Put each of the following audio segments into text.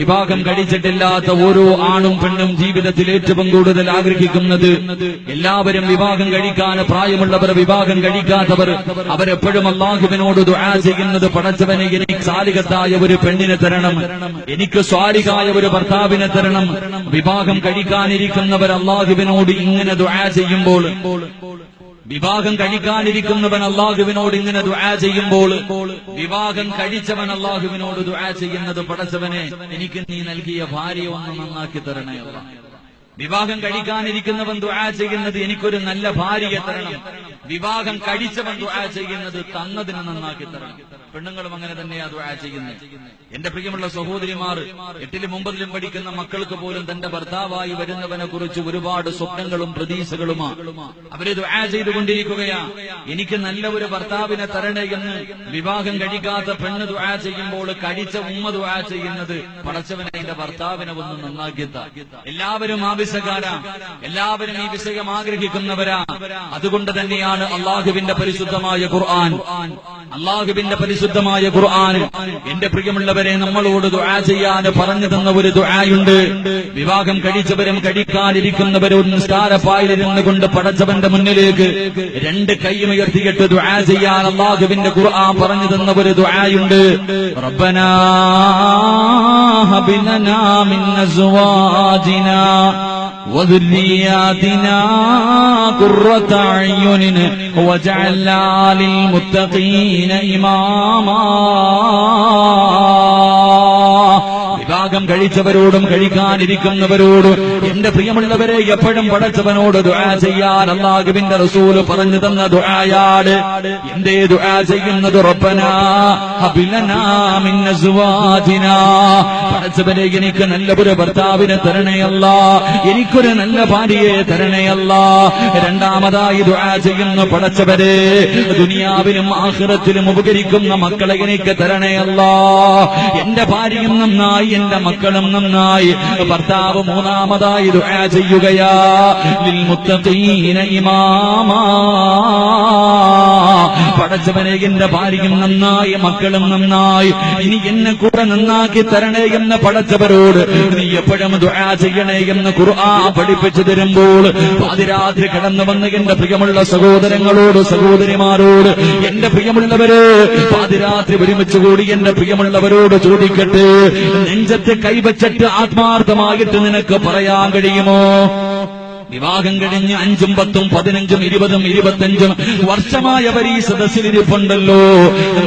വിവാഹം കഴിച്ചിട്ടില്ലാത്ത ഓരോ ആണും പെണ്ണും ജീവിതത്തിൽ ഏറ്റവും കൂടുതൽ ആഗ്രഹിക്കുന്നത് എല്ലാവരും വിവാഹം കഴിക്കാൻ പ്രായമുള്ളവർ, വിവാഹം കഴിക്കാത്തവർ അവരെപ്പോഴും അല്ലാഹുവിനോട് ദുആ ചെയ്യുന്നത്, പടച്ചവനെ എനിക്ക് സാലിഹത്തായ ഒരു പെണ്ണിനെ തരണം, എനിക്ക് സ്വാലിഹായ ഒരു ഭർത്താവിനെ തരണം. വിവാഹം കഴിക്കാനിരിക്കുന്നവർ അല്ലാഹുവിനോട് ഇങ്ങനെ ദുആ ചെയ്യുമ്പോൾ, വിവാഹം കഴിക്കാനിരിക്കുന്നവൻ അല്ലാഹുവിനോട് ഇങ്ങനെ ദുആ ചെയ്യുമ്പോൾ, വിവാഹം കഴിച്ചവൻ അല്ലാഹുവിനോട് ദുആ ചെയ്യുന്നത്, പടച്ചവനെ എനിക്ക് നീ നൽകിയ ഭാര്യയെ ഒന്ന് നന്നാക്കി തരണേ അല്ലാഹ്. വിവാഹം കഴിക്കാനിരിക്കുന്നവൻ ദുആ ചെയ്യുന്നത് എനിക്കൊരു നല്ല ഭാര്യയെ തരണം. വിവാഹം കഴിച്ചവൻ ദുആ ചെയ്യുന്നത് തന്നതിനെ നന്നാക്കി തരണം. പെണ്ണുങ്ങളും അങ്ങനെ തന്നെയാ ദുആ ചെയ്യുന്നത്. എന്റെ പ്രിയമുള്ള സഹോദരിമാർ, 8ലും 9ലും പഠിക്കുന്ന മക്കൾക്ക് പോലും തന്റെ ഭർത്താവായി വരുന്നവനെ കുറിച്ച് ഒരുപാട് സ്വപ്നങ്ങളും പ്രതീക്ഷകളുമാണ്. അവര് ദുആ ചെയ്തുകൊണ്ടിരിക്കുകയാ, എനിക്ക് നല്ല ഒരു ഭർത്താവിനെ തരണേ എന്ന്. വിവാഹം കഴിക്കാത്ത പെണ്ണ് ദുആ ചെയ്യുമ്പോൾ കഴിച്ച ഉമ്മ ദുആ ചെയ്യുന്നത്, പടച്ചവനെ എന്റെ ഭർത്താവിനെ ഒന്ന് നന്നാക്കിത്ത. എല്ലാവരും ആവശ്യക്കാരാ, എല്ലാവരും ഈ വിഷയം ആഗ്രഹിക്കുന്നവരാ. അതുകൊണ്ട് തന്നെയാണ് അല്ലാഹുവിന്റെ പരിശുദ്ധമായ ഖുർആൻ, അല്ലാഹുവിന്റെ പരിശുദ്ധമായ ഖുർആൻ എന്റെ പ്രിയമുള്ളവരെ നമ്മളോട് ദുആ ചെയ്യാൻ പറഞ്ഞു തന്ന ഒരു ദുആയുണ്ട്. വിവാഹം കഴിച്ചവരും കഴിക്കാനിരിക്കുന്നവരും നിസ്കാരപ്പായിലിരുന്നു കൊണ്ട് പടച്ചവന്റെ മുന്നിലേക്ക് 2 കൈയും ഉയർത്തിയിട്ട് ദുആ ചെയ്യാൻ അല്ലാഹുവിന്റെ ഖുർആൻ പറഞ്ഞു തന്ന ഒരു ദുആയുണ്ട്. റബ്ബനാ ഹബ് ലനാ മിൻ അസ്വാജിനാ وذرياتنا قرة أعين واجعلنا للمتقين إماما. വിവാഹം കഴിച്ചവരോടും കഴിക്കാനിരിക്കുന്നവരോടും എന്റെ പ്രിയമുള്ളവരെ എപ്പോഴും പടച്ചവനോട് ദുആ ചെയ്യാൻ അല്ലാഹുവിന്റെ റസൂൽ പറഞ്ഞു തന്ന ദുആയാണ്. എന്തേ ദുആ ചെയ്യുന്നത്? റബ്ബനാ ഹബ് ലനാ മിൻ അസ്വാജിനാ, പടച്ചവനെ എനിക്ക് നല്ലൊരു ഭർത്താവിനെ തരണേ അല്ലാഹ്, എനിക്കൊരു നല്ല ഭാര്യയെ തരണേ അല്ലാഹ്. രണ്ടാമതായി ദുആ ചെയ്യുന്നു, പടച്ചവരെ ദുനിയാവിലും ആഖിറത്തിലും ഉപകരിക്കുന്ന മക്കളെ എനിക്ക് തരണേ അല്ലാഹ്. എന്റെ ഭാര്യയും നന്നായി, എന്റെ മക്കളും നന്നായി. ഭർത്താവ് മൂന്നാമതായി ദുആ ചെയ്യുകയാ, ലിൽ മുത്തഖീന ഇമാമാ, പടച്ചവനെ എന്റെ ഭാര്യയും നന്നായി, മക്കളും നന്നായി, ഇനി എന്നെ കൂടെ നന്നാക്കി തരണേ എന്ന് പടച്ചവരോട് നീ എപ്പോഴും ദുആ ചെയ്യണേ എന്ന് ഖുർആൻ പഠിപ്പിച്ചു തരുമ്പോൾ, പാതിരാത്രി കടന്നു വന്ന് എന്റെ പ്രിയമുള്ള സഹോദരങ്ങളോട്, സഹോദരിമാരോട്, എന്റെ പ്രിയമുള്ളവര് പാതിരാത്രി ഒരുമിച്ച് കൂടി എന്റെ പ്രിയമുള്ളവരോട് ചോദിക്കട്ടെ, നെഞ്ചത്ത് കൈവച്ചിട്ട് ആത്മാർത്ഥമായിട്ട് നിനക്ക് പറയാൻ കഴിയുമോ? വിവാഹം കഴിഞ്ഞ് 5ഉം 10ഉം 15ഉം 20ഉം 25ഉം വർഷമായവർ ഈ സദസ്സിലിരിപ്പുണ്ടല്ലോ,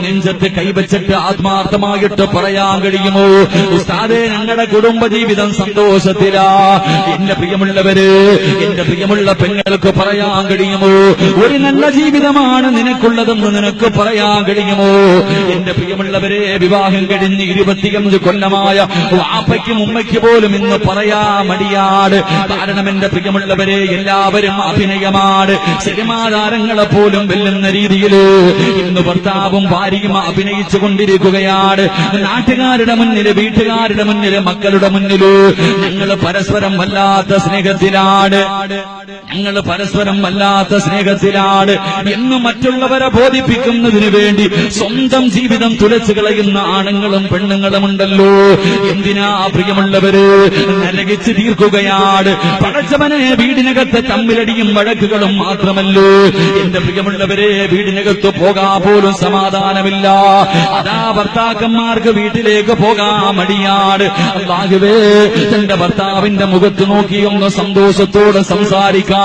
നെഞ്ചത്ത് കൈവച്ചിട്ട് ആത്മാർത്ഥമായിട്ട് പറയാൻ കഴിയുമോ, ഉസ്താദേ ഞങ്ങളുടെ കുടുംബജീവിതം സന്തോഷത്തിലാ? എന്റെ പ്രിയമുള്ളവര്, എന്റെ പ്രിയമുള്ള പെങ്ങൾക്ക് പറയാൻ കഴിയുമോ, ഒരു നല്ല ജീവിതമാണ് നിനക്കുള്ളതെന്ന് നിനക്ക് പറയാൻ കഴിയുമോ? എന്റെ പ്രിയമുള്ളവരെ, വിവാഹം കഴിഞ്ഞ് 25 കൊല്ലമായ വാപ്പയ്ക്കും ഉമ്മയ്ക്ക് പോലും ഇന്ന് പറയാ മടിയാണ്. കാരണം എന്റെ പ്രിയമുള്ള എല്ലാവരും അഭിനയമാണ്. സിനിമാ താരങ്ങളെ പോലും വെല്ലുന്ന രീതിയിൽ ഇന്ന് ഭർത്താവും ഭാര്യയും അഭിനയിച്ചു കൊണ്ടിരിക്കുകയാണ്. നാട്ടുകാരുടെ മുന്നില്, വീട്ടുകാരുടെ മുന്നില്, മക്കളുടെ മുന്നില് ഞങ്ങൾ പരസ്പരം വല്ലാത്ത സ്നേഹത്തിലാണ്, ഞങ്ങൾ പരസ്പരം വല്ലാത്ത സ്നേഹത്തിലാണ് എന്ന് മറ്റുള്ളവരെ ബോധിപ്പിക്കുന്നതിന് വേണ്ടി സ്വന്തം ജീവിതം തുലച്ചു കളയുന്ന ആണുങ്ങളും പെണ്ണുങ്ങളും ഉണ്ടല്ലോ. എന്തിനാ പ്രിയമുള്ളവര് നരകിച്ച് തീർക്കുകയാണ്. പടച്ചവനെ, വീടിനകത്ത് തമ്മിലടിയും വഴക്കുകളും മാത്രമല്ലോ. എന്റെ പ്രിയമുള്ളവരെ, വീടിനകത്ത് പോകാൻ പോലും സമാധാനമില്ല. അതാ ഭർത്താക്കന്മാർക്ക് വീട്ടിലേക്ക് പോകാൻ മടിയാണ്. അല്ലാഹുവേ, തന്റെ ഭർത്താവിന്റെ മുഖത്ത് നോക്കിയൊന്ന് സന്തോഷത്തോടെ സംസാരിക്കാൻ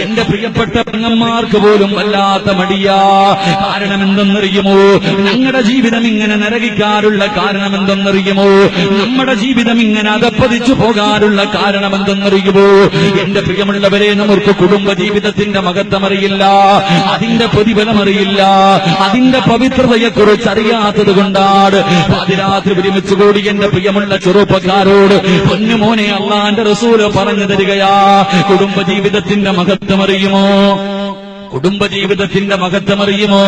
എന്റെ പ്രിയപ്പെട്ട പെങ്ങന്മാർക്ക് പോലും വല്ലാത്ത മടിയാ. കാരണം എന്തെന്നറിയുമോ? ഞങ്ങളുടെ ജീവിതം ഇങ്ങനെ നരകിക്കാനുള്ള കാരണം എന്തെന്നറിയുമോ? നമ്മുടെ ജീവിതം ഇങ്ങനെ അധപ്പതിച്ചു പോകാനുള്ള കാരണം എന്തെന്നറിയുമോ? എന്റെ പ്രിയമുള്ളവരെ, നമുക്ക് കുടുംബ ജീവിതത്തിന്റെ മഹത്വമറിയില്ല, അതിന്റെ പ്രതിഫലമറിയില്ല, അതിന്റെ പവിത്രതയെക്കുറിച്ച് അറിയാത്തത് കൊണ്ടാണ് പാതിരാത്രി ഒരുമിച്ച് കൂടി എന്റെ പ്രിയമുള്ള ചെറുപ്പക്കാരോട് പൊന്നുമോനെ അല്ലാഹുവിന്റെ റസൂല് പറഞ്ഞു തരികയാ, കുടുംബ ജീവിതത്തിന്റെ മഹത്വമറിയുമോ? കുടുംബജീവിതത്തിന്റെ മഹത്വമറിയുമോ?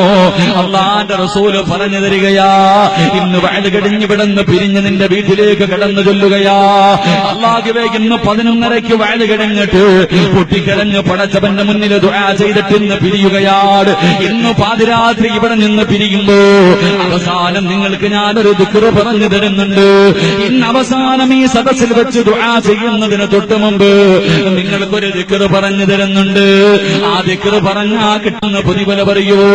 അള്ളാന്റെ റസൂല് പറഞ്ഞു തരികയാ, ഇന്ന് വയല് കടിഞ്ഞു വിടന്ന് പിരിഞ്ഞ് നിന്റെ വീട്ടിലേക്ക് കടന്നു ചൊല്ലുകയാ. അള്ളാഹുവേ, ഇന്ന് 11:30 വയല് കിടങ്ങിട്ട് പൊട്ടിക്കരഞ്ഞ് പടച്ചവന്റെ മുന്നിൽ ദുആ ചെയ്തിട്ട് ഇന്ന് പിരിയുകയാണ്. ഇന്ന് പാതിരാത്രി ഇവിടെ നിന്ന് പിരിയുമ്പോ അവസാനം നിങ്ങൾക്ക് ഞാനൊരു ദിക്റ് പറഞ്ഞു തരുന്നുണ്ട്. ഇന്ന് അവസാനം ഈ സദസ്സിൽ വെച്ച് ദുആ ചെയ്യുന്നതിന് തൊട്ട് മുമ്പ് നിങ്ങൾക്കൊരു ദിക്റ് പറഞ്ഞു തരുന്നുണ്ട്. ആ ദിക്റ് പറഞ്ഞാ കിട്ടുന്ന പ്രതിഫലം അറിയുവോ?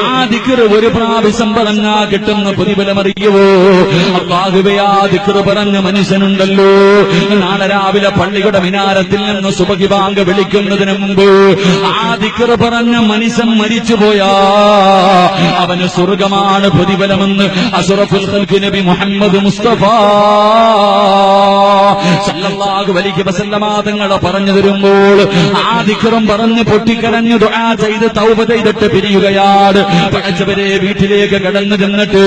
ആ ദിക്റ് ഒരു പ്രാവശ്യം പറഞ്ഞാ കിട്ടുന്ന പ്രതിഫലം അറിയുവോ? അല്ലാഹുവേ, ആ ദിക്റ് പറഞ്ഞ മനുഷ്യനുണ്ടല്ലോ, നാളെ രാവിലെ പള്ളിയുടെ മിനാരത്തിൽ നിന്ന് സുബഹി ബാങ്ക് വിളിക്കുന്നതിന് മുമ്പ് ആ ദിക്റ് പറഞ്ഞ മനുഷ്യൻ മരിച്ചുപോയാ അവന് സ്വർഗമാണ് പ്രതിഫലമെന്ന് അഷ്റഫുൽ ഖൽഖ് നബി മുഹമ്മദ് മുസ്തഫ സല്ലല്ലാഹു അലൈഹി വസല്ലമ തങ്ങൾ പറഞ്ഞു തരുമ്പോൾ ആ ദിക്റും പറഞ്ഞ് പൊട്ടിക്കരഞ്ഞ് ദുആ ചെയ്ത് തൗബ ചെയ്തിട്ട് പിരിയുകയാണ്. പടച്ചവരെ, വീട്ടിലേക്ക് കടന്നു ചെന്നിട്ട്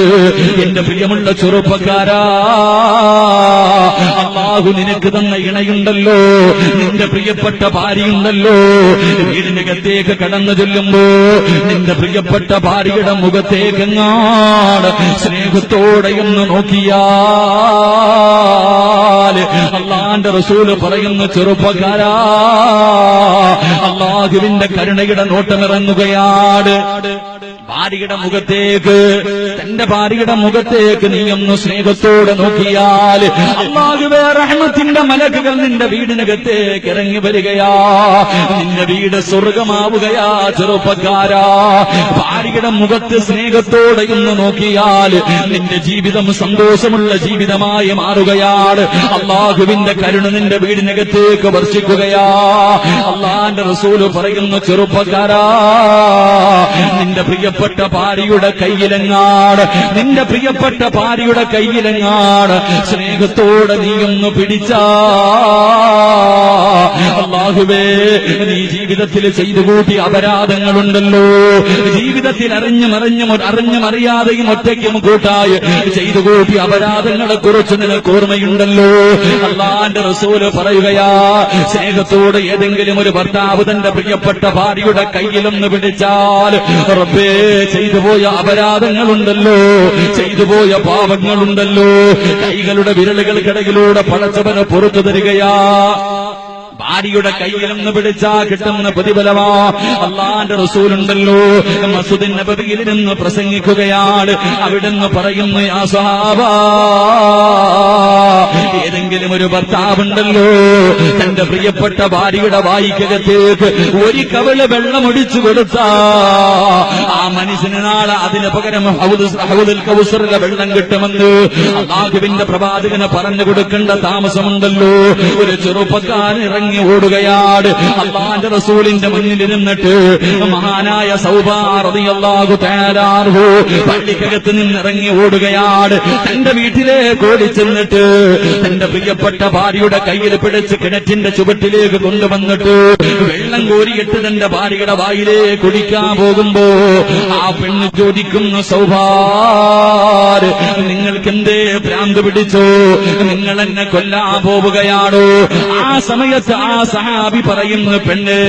എന്റെ പ്രിയമുള്ള ചെറുപ്പക്കാരാ, അല്ലാഹു നിനക്ക് തന്ന ഇണയുണ്ടല്ലോ, നിന്റെ പ്രിയപ്പെട്ട ഭാര്യയുണ്ടല്ലോ, വീടിനകത്തേക്ക് കടന്നു ചെല്ലുമ്പോ നിന്റെ പ്രിയപ്പെട്ട ഭാര്യയുടെ മുഖത്തേക്കെങ്ങാട് സ്നേഹത്തോടെ ഒന്ന് നോക്കിയാൽ അള്ളാന്റെ റസൂല് പറയുന്ന ചെറുപ്പക്കാരാ, അള്ളാഹുവിന്റെ കരുണയുടെ നോട്ടമിറങ്ങുകയാണ്. ഭാര്യയുടെ മുഖത്തേക്ക്, തന്റെ ഭാര്യയുടെ മുഖത്തേക്ക് നീ ഒന്ന് സ്നേഹത്തോടെ നോക്കിയാൽ അല്ലാഹുവേ, റഹ്മത്തിന്റെ മലക്കുകൾ നിന്റെ വീടിനകത്തേക്ക് ഇറങ്ങി വരികയാ. നിന്റെ വീട് സ്വർഗമാവുകയാ. ചെറുപ്പക്കാരാ, ഭാര്യയുടെ മുഖത്ത് സ്നേഹത്തോടെ ഒന്ന് നോക്കിയാൽ നിന്റെ ജീവിതം സന്തോഷമുള്ള ജീവിതമായി മാറുകയാണ്. അല്ലാഹുവിന്റെ കരുണ നിന്റെ വീടിനകത്തേക്ക് വർഷിക്കുകയാ. അല്ലാഹുവിന്റെ റസൂല് പറയുന്നു, ചെറുപ്പക്കാരാ, നിന്റെ പ്രിയപ്പെട്ട ഭാര്യയുടെ കയ്യിലെങ്ങാട്, നിന്റെ പ്രിയപ്പെട്ട ഭാര്യയുടെ കയ്യിലെങ്ങാട് സ്നേഹത്തോടെ നീയൊന്ന് പിടിച്ചാ അല്ലാഹുവേ, നീ ജീവിതത്തിൽ ചെയ്തു കൂട്ടി അപരാധങ്ങളുണ്ടല്ലോ, ജീവിതത്തിൽ അറിഞ്ഞും അറിയാതെയും ഒറ്റയ്ക്കും കൂട്ടായി ചെയ്തു കൂട്ടി അപരാധങ്ങളെ കുറിച്ച് നിനക്ക് ഓർമ്മയുണ്ടല്ലോ. അല്ലാഹുവിന്റെ റസൂല് പറയുകയാ, സ്നേഹത്തോടെ ഏതെങ്കിലും ഒരു ഭർത്താവ് തന്റെ പ്രിയപ്പെട്ട ഭാര്യയുടെ കയ്യിലൊന്ന് പിടിച്ചാൽ റബ്ബേ, ചെയ്തുപോയ അപരാധങ്ങളുണ്ടല്ലോ, ചെയ്തുപോയ പാപങ്ങളുണ്ടല്ലോ, കൈകളുടെ വിരലുകൾക്കിടയിലൂടെ പടച്ചവന് പുറത്തു തരികയാ. ഭാര്യയുടെ കയ്യിലൊന്ന് പിടിച്ചാ കിട്ടുന്ന പ്രതിഫലമാ. അള്ളാന്റെ റസൂലുണ്ടല്ലോ, മസ്ജിദുൻ നബവിയിൽ നിന്ന് പ്രസംഗിക്കുകയാണ്. അവിടുന്ന് പറയുന്നു, യാ സ്വഹാബാ, ഏതെങ്കിലും ഒരു ഭർത്താവുണ്ടല്ലോ തന്റെ പ്രിയപ്പെട്ട ഭാര്യയുടെ വായിക്കകത്തേക്ക് ഒരു കവിള് വെള്ളമൊടിച്ചു കൊടുത്താ ആ മനുഷ്യന് നാളെ അതിന് പകരം ഹൗദുൽ കൗസറിലെ വെള്ളം കിട്ടുമെന്ന് അല്ലാഹുവിന്റെ പ്രവാചകന് പറഞ്ഞു കൊടുക്കേണ്ട താമസമുണ്ടല്ലോ. ഒരു ചെറുപ്പക്കാരൻ ഇറങ്ങി ഓടുകയാണ്. അല്ലാഹുവിന്റെ റസൂലിന്റെ മുന്നിൽ ഇരുന്നിട്ട് മഹാനായ സൗബാ റളിയല്ലാഹു തആല അൻഹു പള്ളിക്കകത്ത് നിന്നിറങ്ങി ഓടുകയാണ്. തന്റെ വീട്ടിലേക്ക് ഓടിച്ചെന്നിട്ട് തന്റെ പ്രിയപ്പെട്ട ഭാര്യയുടെ കയ്യിൽ പിടിച്ച് കിണറ്റിന്റെ ചുവട്ടിലേക്ക് കൊണ്ടുവന്നിട്ട് വെള്ളം കോരിയിട്ട് തന്റെ ഭാര്യയുടെ വായിലേക്ക് കുടിക്കാൻ പോകുമ്പോ ആ പെണ്ണ് ചോദിക്കുന്നു, സൗബാർ, നിങ്ങൾക്കെന്തേ ഭ്രാന്ത് പിടിച്ചോ? നിങ്ങൾ എന്നെ കൊല്ലാൻ പോവുകയാണോ? ആ സമയത്ത് ആ സഹാബി പറയുന്നു, പെണ്ണ്,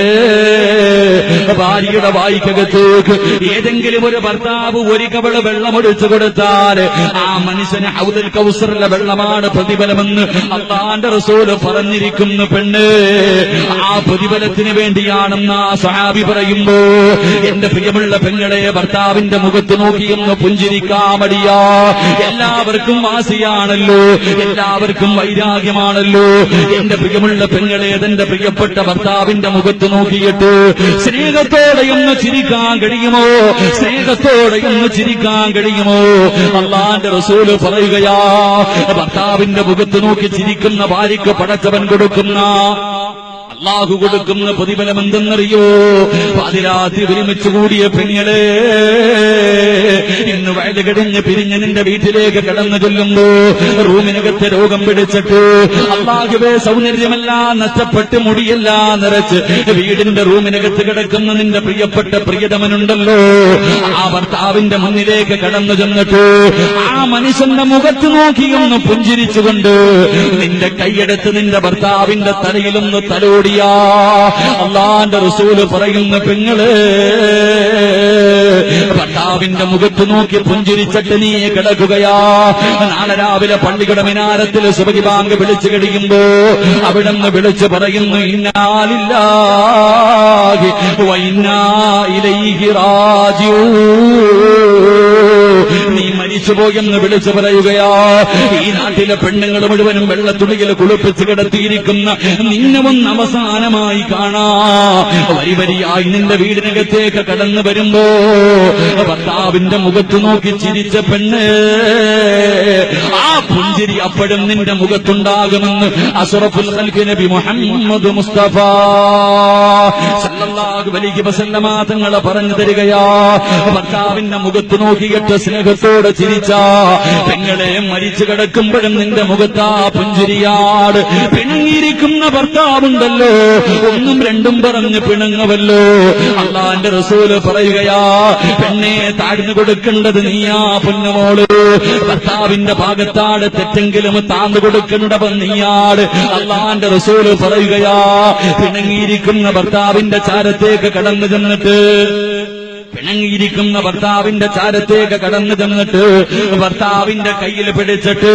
ഭാര്യയുടെ വായിക്കകത്തേക്ക് ഏതെങ്കിലും ഒരു ഭർത്താവ് ഒരു കവള് വെള്ളമൊഴിച്ചു കൊടുത്താൽ ആ മനുഷ്യന് ഹൗദുൽ കൗസറിലെ വെള്ളമാണ് പ്രതിഫലമെന്ന് അല്ലാഹുവിന്റെ റസൂല് പറഞ്ഞിരിക്കുന്നു. പെണ്ണ്, ആ പ്രതിഫലത്തിന് വേണ്ടിയാണെന്ന് ആ സഹാബി പറയുമ്പോ എന്റെ പ്രിയമുള്ള പെങ്ങളെ, ഭർത്താവിന്റെ മുഖത്ത് നോക്കിയൊന്ന് പുഞ്ചിരിക്കാമടിയാ. എല്ലാവർക്കും വാസിയാണല്ലോ, എല്ലാവർക്കും വൈരാഗ്യമാണല്ലോ. എന്റെ പ്രിയമുള്ള പെങ്ങളെ, തന്റെ പ്രിയപ്പെട്ട ഭർത്താവിന്റെ മുഖത്ത് നോക്കിയിട്ട് സ്നേഹത്തോടെയൊന്ന് ചിരിക്കാൻ കഴിയുമോ? സ്നേഹത്തോടെയൊന്ന് ചിരിക്കാൻ കഴിയുമോ? അല്ലാഹുവിന്റെ റസൂല് പറയുകയാ, ഭർത്താവിന്റെ മുഖത്ത് നോക്കി ചിരിക്കുന്ന ഭാര്യയ്ക്ക് പടച്ചവൻ കൊടുക്കുന്ന, അല്ലാഹു കൊടുക്കുന്ന പ്രതിഫലം എന്തെന്നറിയോ? പാതിരാത്രി ഒരുമിച്ച് കൂടിയ പെങ്ങളെ, ഇന്ന് വയല് കടിഞ്ഞ് പിരിഞ്ഞ് നിന്റെ വീട്ടിലേക്ക് കടന്നു ചൊല്ലുമ്പോ റൂമിനകത്തെ രോഗം പിടിച്ചിട്ട് അല്ലാഹുവേ, സൗന്ദര്യമെല്ലാം നഷ്ടപ്പെട്ട് മുടിയെല്ലാം നിറച്ച് വീടിന്റെ റൂമിനകത്ത് കിടക്കുന്ന നിന്റെ പ്രിയപ്പെട്ട പ്രിയതമനുണ്ടല്ലോ, ആ ഭർത്താവിന്റെ മുന്നിലേക്ക് കടന്നു ചെന്നിട്ട് ആ മനുഷ്യന്റെ മുഖത്ത് നോക്കിയൊന്ന് പുഞ്ചിരിച്ചുകൊണ്ട് നിന്റെ കൈയെടുത്ത് നിന്റെ ഭർത്താവിന്റെ തലയിലൊന്ന് തലോടി കൂടിയാ. അള്ളാന്റെ റസൂല് പറയുന്ന പെങ്ങള് ഭർത്താവിന്റെ മുഖത്ത് നോക്കി പുഞ്ചിരിച്ചിട്ട് നീ കിടക്കുകയാ. നാളെ രാവിലെ പള്ളിയുടെ മിനാരത്തിൽ സുബഹി ബാങ്ക് വിളിച്ചു കഴിയുമ്പോ അവിടുന്ന് വിളിച്ചു പറയുന്നു ഇന്നാ ലില്ലാഹി വ ഇന്നാ ഇലൈഹി റാജിഊൻ. നീ മരിച്ചുപോയെന്ന് വിളിച്ചു പറയുകയാ. ഈ നാട്ടിലെ പെണ്ണുങ്ങൾ മുഴുവനും വെള്ളത്തുണിയിൽ കുളിപ്പിച്ച് കിടത്തിയിരിക്കുന്ന നിന്നെ ഒന്ന് അവസാനമായി കാണാ. വരി വരിയായി നിന്റെ വീടിനകത്തേക്ക് കടന്നു വരുമ്പോ ഭർത്താവിന്റെ മുഖത്ത് നോക്കി ചിരിച്ച പെണ്ണ്, ആ പുഞ്ചിരി അപ്പോഴും നിന്റെ മുഖത്തുണ്ടാകുമെന്ന് അഷ്റഫുൽ ഖൽഖ് നബി മുഹമ്മദ് മുസ്തഫ സല്ലല്ലാഹു അലൈഹി വസല്ലമ തങ്ങൾ പറഞ്ഞു തരികയാ. ഭർത്താവിന്റെ മുഖത്ത് നോക്കിയിട്ട് സ്നേഹത്തോടെ ചിരിച്ച പെങ്ങളെ മരിച്ചു കിടക്കുമ്പോഴും നിന്റെ മുഖത്താ പുഞ്ചിരിയാട്. പിണങ്ങിയിരിക്കുന്ന ഭർത്താവുണ്ടല്ലോ, ഒന്നും രണ്ടും പറഞ്ഞ് പിണങ്ങവല്ലോ. അള്ളാന്റെ റസൂല് പറയുകയാ, പെണ്ണെ താഴ്ന്നു കൊടുക്കേണ്ടത് നീയാ പൊന്നുമോള്. ഭർത്താവിന്റെ ഭാഗത്താണ് തെറ്റെങ്കിലും താഴ്ന്നു കൊടുക്കേണ്ടവൻ നീയാട്. അള്ളാന്റെ റസൂല് പറയുകയാ, പിണങ്ങിയിരിക്കുന്ന ഭർത്താവിന്റെ ചാരത്തേക്ക് കടന്നു ചെന്നിട്ട് ഭർത്താവിന്റെ കയ്യിൽ പിടിച്ചിട്ട്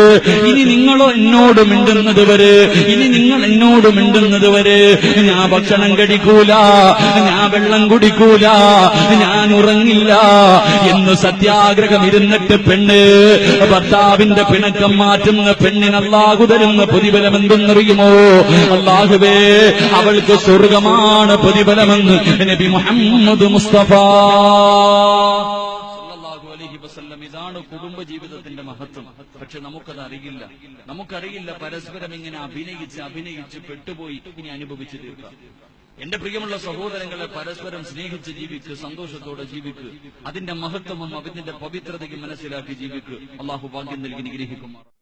ഇനി നിങ്ങളോ എന്നോട് മിണ്ടുന്നത് വരെ, ഇനി നിങ്ങൾ എന്നോട് മിണ്ടുന്നത് വരെ ഞാൻ ഭക്ഷണം കഴിക്കൂല, ഞാൻ വെള്ളം കുടിക്കൂല, ഞാൻ ഉറങ്ങില്ല എന്ന് സത്യാഗ്രഹം ഇരുന്നിട്ട് പെണ്ണ് ഭർത്താവിന്റെ പിണക്കം മാറ്റുന്ന പെണ്ണിന് അല്ലാഹു തരുന്ന പ്രതിഫലം എന്തെന്നറിയുമോ? അല്ലാഹുവേ, അവൾക്ക് സ്വർഗമാണ് പ്രതിഫലമെന്ന് നബി മുഹമ്മദ് മുസ്തഫ സല്ലല്ലാഹു അലൈഹി വസല്ലം. ഇതാണ് കുടുംബജീവിതത്തിന്റെ മഹത്വം. പക്ഷെ നമുക്കത് നമുക്കറിയില്ല പരസ്പരം ഇങ്ങനെ അഭിനയിച്ച് പെട്ടുപോയി ഇനി അനുഭവിച്ചു തീർക്കാം. എന്റെ പ്രിയമുള്ള സഹോദരങ്ങളെ, പരസ്പരം സ്നേഹിച്ച് ജീവിക്ക്, സന്തോഷത്തോടെ ജീവിക്ക്, അതിന്റെ മഹത്വവും അതിന്റെ പവിത്രതയും മനസ്സിലാക്കി ജീവിക്ക്. അല്ലാഹു ഭാഗ്യം നൽകി നിഗ്രഹിക്കുമാറാകട്ടെ.